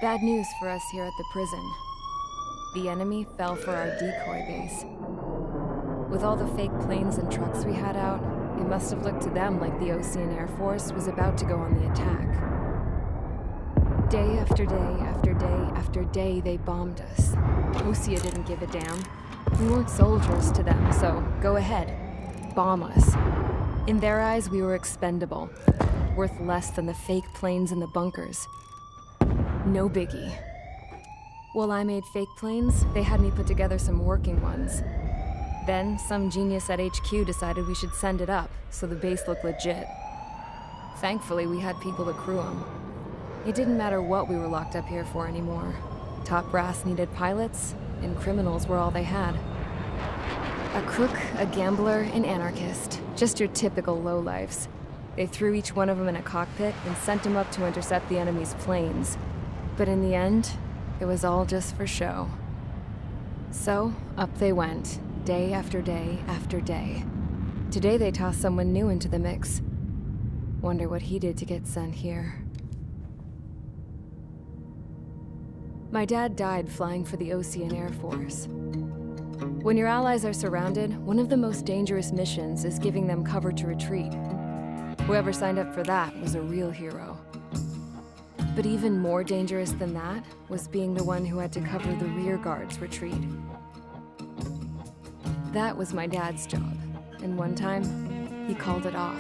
Bad news for us here at the prison. The enemy fell for our decoy base. With all the fake planes and trucks we had out, it must have looked to them like the Ocean Air Force was about to go on the attack. Day after day after day after day, they bombed us. Osea didn't give a damn. We weren't soldiers to them, so go ahead. Bomb us. In their eyes, we were expendable. Worth less than the fake planes in the bunkers. No biggie. While I made fake planes, they had me put together some working ones. Then, some genius at HQ decided we should send it up, so the base looked legit. Thankfully, we had people to crew them. It didn't matter what we were locked up here for anymore. Top brass needed pilots, and criminals were all they had. A crook, a gambler, an anarchist. Just your typical lowlifes. They threw each one of them in a cockpit and sent them up to intercept the enemy's planes. But in the end, it was all just for show. So, up they went, day after day after day. Today they tossed someone new into the mix. Wonder what he did to get sent here. My dad died flying for the Ocean Air Force. When your allies are surrounded, one of the most dangerous missions is giving them cover to retreat. Whoever signed up for that was a real hero. But even more dangerous than that was being the one who had to cover the rear guard's retreat. That was my dad's job, and one time, he called it off.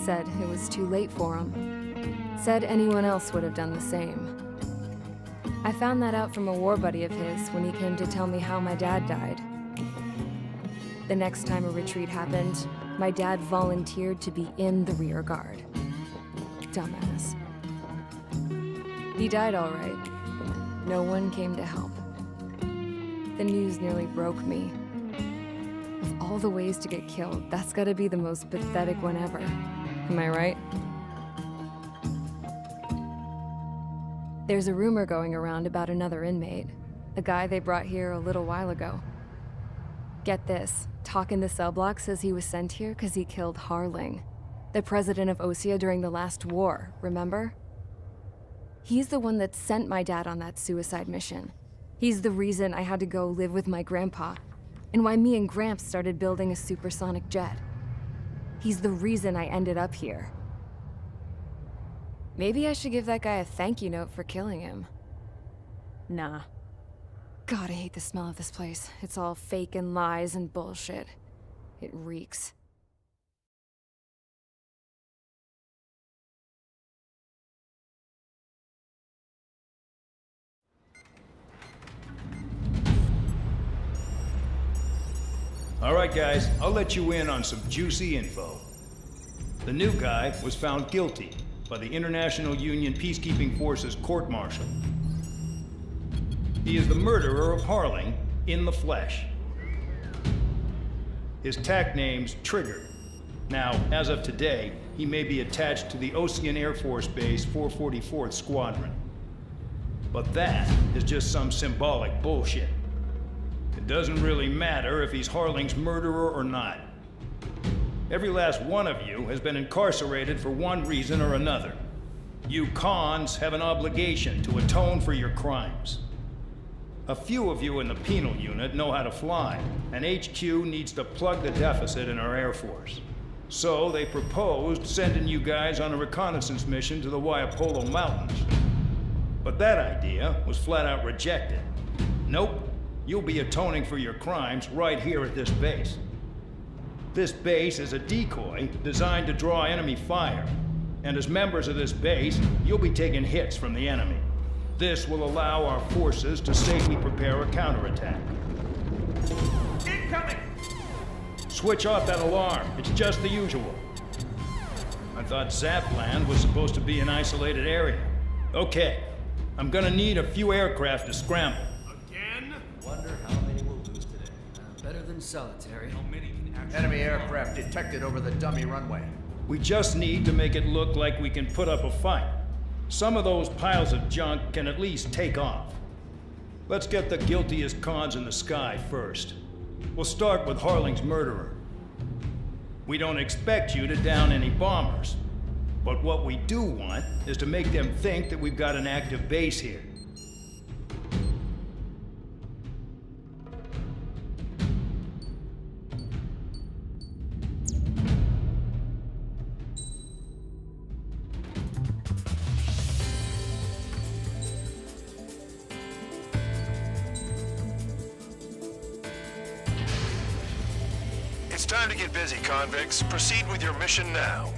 Said it was too late for him. Said anyone else would have done the same. I found that out from a war buddy of his when he came to tell me how my dad died. The next time a retreat happened, my dad volunteered to be in the rear guard. Dumbass. He died all right. No one came to help. The news nearly broke me. Of all the ways to get killed, that's gotta be the most pathetic one ever. Am I right? There's a rumor going around about another inmate. A guy they brought here a little while ago. Get this, talk in the cell block says he was sent here because he killed Harling, the president of Osea during the last war, remember? He's the one that sent my dad on that suicide mission. He's the reason I had to go live with my grandpa, and why me and Gramps started building a supersonic jet. He's the reason I ended up here. Maybe I should give that guy a thank you note for killing him. Nah. God, I hate the smell of this place. It's all fake and lies and bullshit. It reeks. All right, guys, I'll let you in on some juicy info. The new guy was found guilty by the International Union Peacekeeping Forces court-martial. He is the murderer of Harling in the flesh. His TAC name's Trigger. Now, as of today, he may be attached to the Ocean Air Force Base 444th Squadron. But that is just some symbolic bullshit. It doesn't really matter if he's Harling's murderer or not. Every last one of you has been incarcerated for one reason or another. You cons have an obligation to atone for your crimes. A few of you in the penal unit know how to fly, and HQ needs to plug the deficit in our Air Force. So they proposed sending you guys on a reconnaissance mission to the Waiapolo Mountains. But that idea was flat out rejected. Nope, you'll be atoning for your crimes right here at this base. This base is a decoy designed to draw enemy fire. And as members of this base, you'll be taking hits from the enemy. This will allow our forces to safely prepare a counterattack. Incoming! Switch off that alarm. It's just the usual. I thought Zapland was supposed to be an isolated area. Okay, I'm gonna need a few aircraft to scramble. Again? Wonder how many we'll lose today. Better than solitary. How many can actually... Enemy aircraft detected over the dummy runway. We just need to make it look like we can put up a fight. Some of those piles of junk can at least take off. Let's get the guiltiest cons in the sky first. We'll start with Harling's murderer. We don't expect you to down any bombers. But what we do want is to make them think that we've got an active base here. It's time to get busy, convicts. Proceed with your mission now.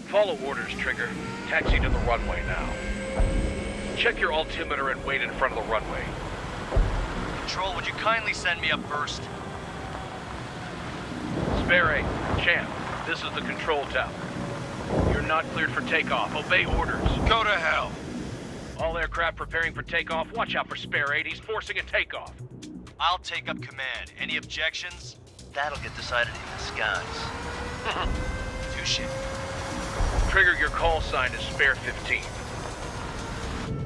Follow orders, Trigger. Taxi to the runway now. Check your altimeter and wait in front of the runway. Control, would you kindly send me up first? Spare 8, Champ, this is the control tower. You're not cleared for takeoff. Obey orders. Go to hell. All aircraft preparing for takeoff. Watch out for Spare 8. He's forcing a takeoff. I'll take up command. Any objections? That'll get decided in the skies. Touche. Trigger, your call sign is Spare 15.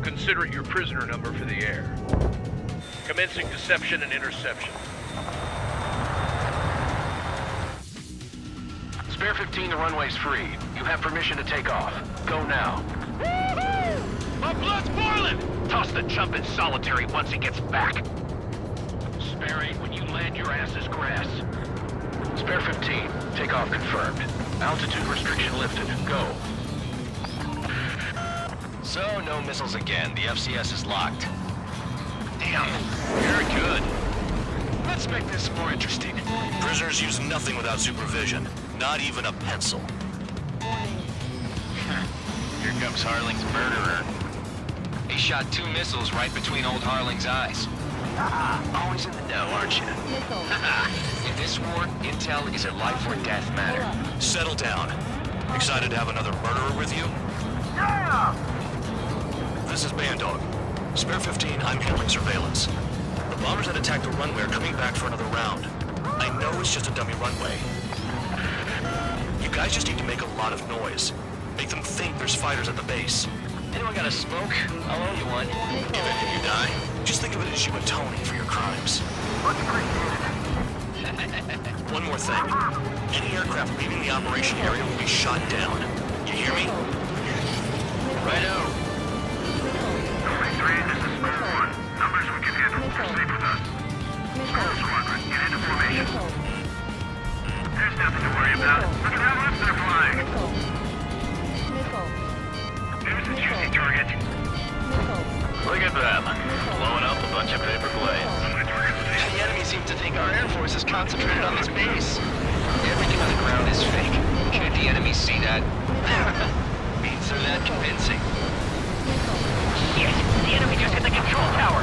Consider it your prisoner number for the air. Commencing deception and interception. Spare 15, the runway's free. You have permission to take off. Go now. My blood's boiling! Toss the chump in solitary once he gets back. Spare 8, when you land, your ass is grass. Spare 15, takeoff confirmed. Altitude restriction lifted. Go. So, no missiles again. The FCS is locked. Damn. Very good. Let's make this more interesting. Prisoners use nothing without supervision. Not even a pencil. Here comes Harling's murderer. He shot 2 missiles right between old Harling's eyes. Always in the know, aren't you? In this war, intel is a life or death matter. Settle down. Excited to have another murderer with you? Yeah! This is Bandog. Spare 15, I'm handling surveillance. The bombers that attacked the runway are coming back for another round. I know it's just a dummy runway. You guys just need to make a lot of noise. Make them think there's fighters at the base. Anyone got a smoke? I'll owe you one. Even if you die, just think of it as you atoning for your crimes. One more thing. Any aircraft leaving the operation area will be shot down. You hear me? Righto. 3, this is Squad 1. Numbers we can handle. Proceed with us. Squad Squadron, get into formation. There's nothing to worry about. Look at how left they're flying. There's a juicy target. Look at them. Blowing up a bunch of paper planes. The enemy seems to think our Air Force is concentrated on this base. Everything on the ground is fake. Can't the enemy see that? Means they're that convincing. Yes, the enemy just hit the control tower.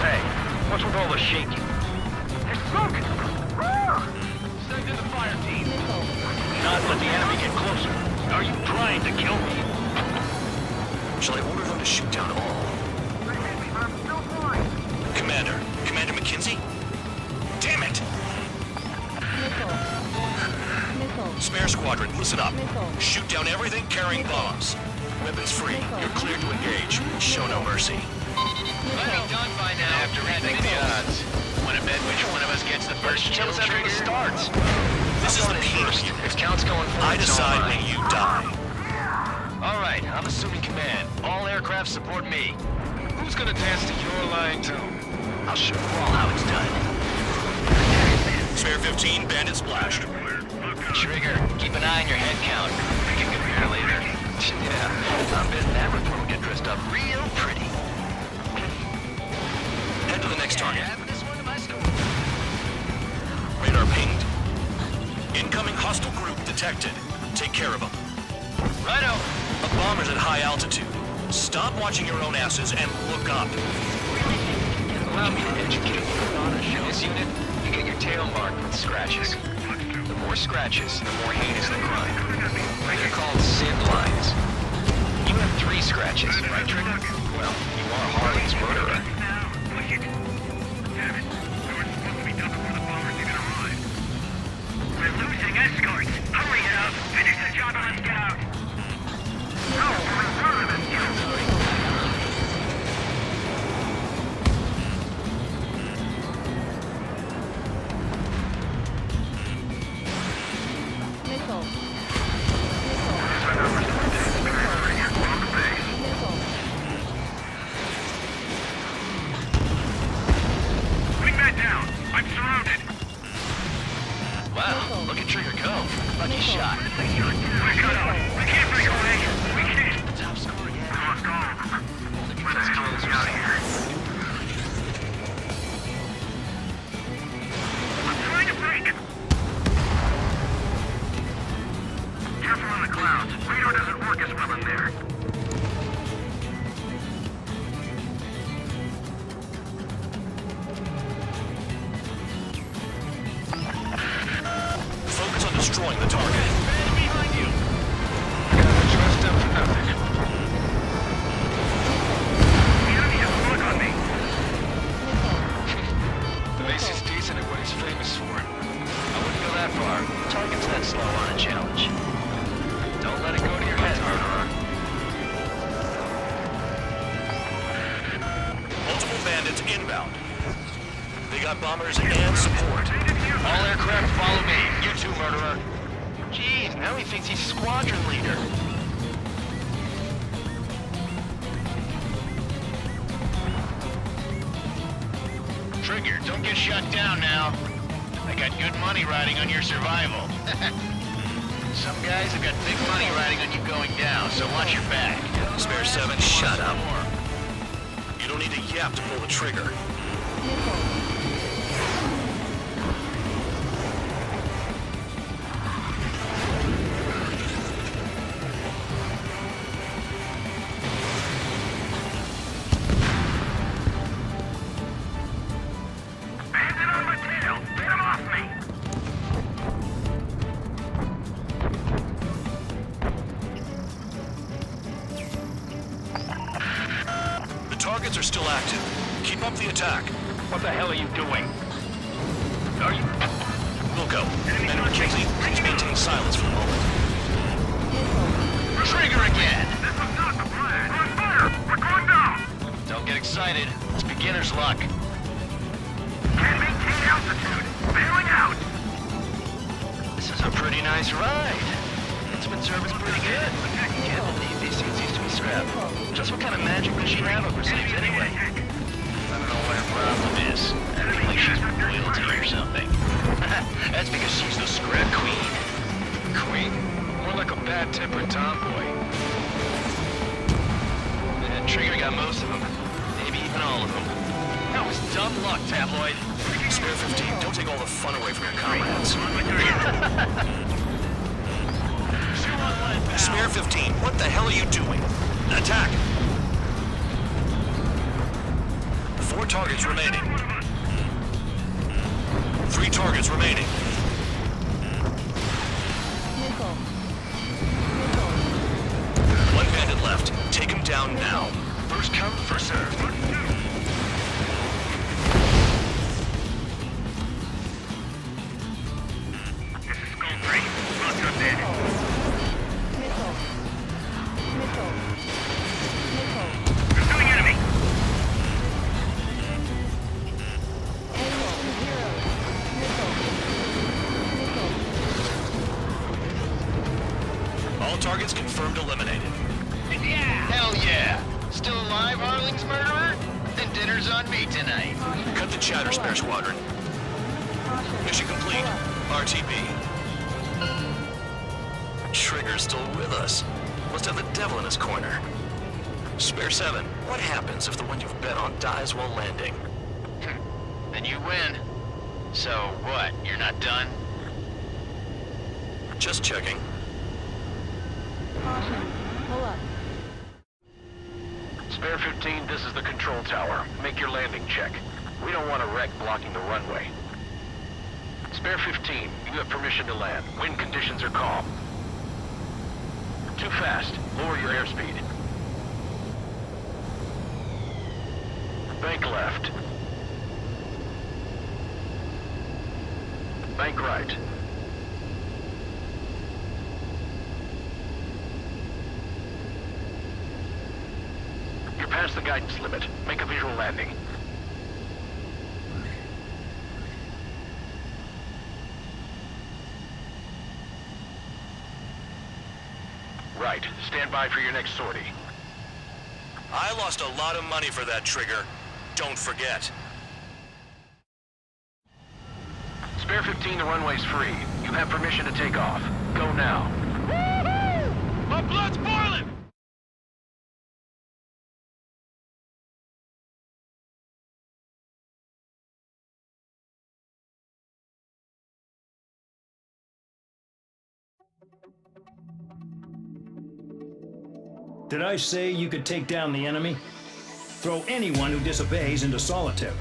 Hey, what's with all the shaking? There's smoke. Send in the fire team. Not let the enemy get closer. Are you trying to kill me? Shall I order them to shoot down all? Commander McKenzie? Damn it! Spare Squadron, listen up. Shoot down everything carrying bombs. Weapons free. You're cleared to engage. Show no mercy. Might be done by now. Have to rethink the odds. Want to bet which one of us gets the first Tell us after trigger? it starts. This is the first. P. If count's going forward, I decide when you die. All right, I'm assuming command. All aircraft support me. Who's gonna dance to your line tune? I'll show you all how it's done. Spare 15, bandit splashed. Trigger, keep an eye on your head count. We can compare later. Yeah, I'm betting that report will get dressed up real pretty. Head to the next target. Add this one to my story. Radar pinged. Incoming hostile group detected. Take care of them. Righto. A bomber's at high altitude. Stop watching your own asses and look up. Allow me to educate you on this unit. You get your tail marked with scratches. The more scratches, the more heinous the crime. They're called SID lines. You have 3 scratches. matches, right, Trigger? Well, you are Harley's murderer. Push it. Damn it. We were supposed to be done before the bombers even arrived. We're losing escorts. Hurry it up. Finish the job and let's get out. No, we're running this job. Nickel. Wingman down. I'm surrounded. Wow, look at Trigger go. Lucky shot. We're cut off. We can't break away. We can't. The top score again. Lost all of them. Only Where the because hell kills are we are out of here? I'm trying to break. Careful on the clouds. Radar doesn't work as well in there. Focus on destroying the target. Behind you. Gotta trust them for nothing. The enemy has a look on me. The base is decent at what he's famous for. I wouldn't go that far. Target's that slow on a challenge. Don't let it go to your head, murderer. Multiple bandits inbound. They got bombers and support. All aircraft follow me. You too, murderer. Jeez, now he thinks he's squadron leader. Trigger, don't get shut down now. I got good money riding on your survival. Some guys have got big money riding on you going down, so watch your back. Spare 7, shut up. You don't need to yap to pull the trigger. Bandit on my tail! Get him off me! The targets are still active. Keep up the attack. What the hell are you doing? Are you... We'll go. And McKenzie, please maintain silence for a moment. Trigger again! This was not the plan! On fire! We're going down! Don't get excited. It's beginner's luck. Can't maintain altitude! Bailing out! This is a pretty nice ride. Instrument service pretty good. Can't believe these things used to be scrapped. Just what kind of magic does she have up her sleeves anyway? I don't know what her problem is. Acting like she's royalty or something. That's because she's the scrap queen. Queen? More like a bad-tempered tomboy. And Trigger got most of them. Maybe even all of them. That was dumb luck, tabloid. Spare 15, don't take all the fun away from your comrades. Spare 15, what the hell are you doing? Attack! 4 targets remaining. 3 targets remaining. One bandit left. Take him down now. First come, first served. This is Skull 3. Lock on bandit. Pursuing enemy! All targets confirmed eliminated. Yeah! Hell yeah! Still alive, Harling's murderer? Then dinner's on me tonight. Cut the chatter, Spare Squadron. Mission complete. RTB. Trigger's still with us. Must have the devil in his corner. Spare 7, what happens if the one you've bet on dies while landing? Then you win. So what, you're not done? Just checking. Spare 15, this is the control tower. Make your landing check. We don't want a wreck blocking the runway. Spare 15, you have permission to land. Wind conditions are calm. Too fast. Lower your airspeed. Bank left. Bank right. You're past the guidance limit. Make a visual landing. Right. Stand by for your next sortie. I lost a lot of money for that trigger. Don't forget. Spare 15, the runway's free. You have permission to take off. Go now. Woo-hoo! My blood's boiling! Did I say you could take down the enemy? Throw anyone who disobeys into solitary.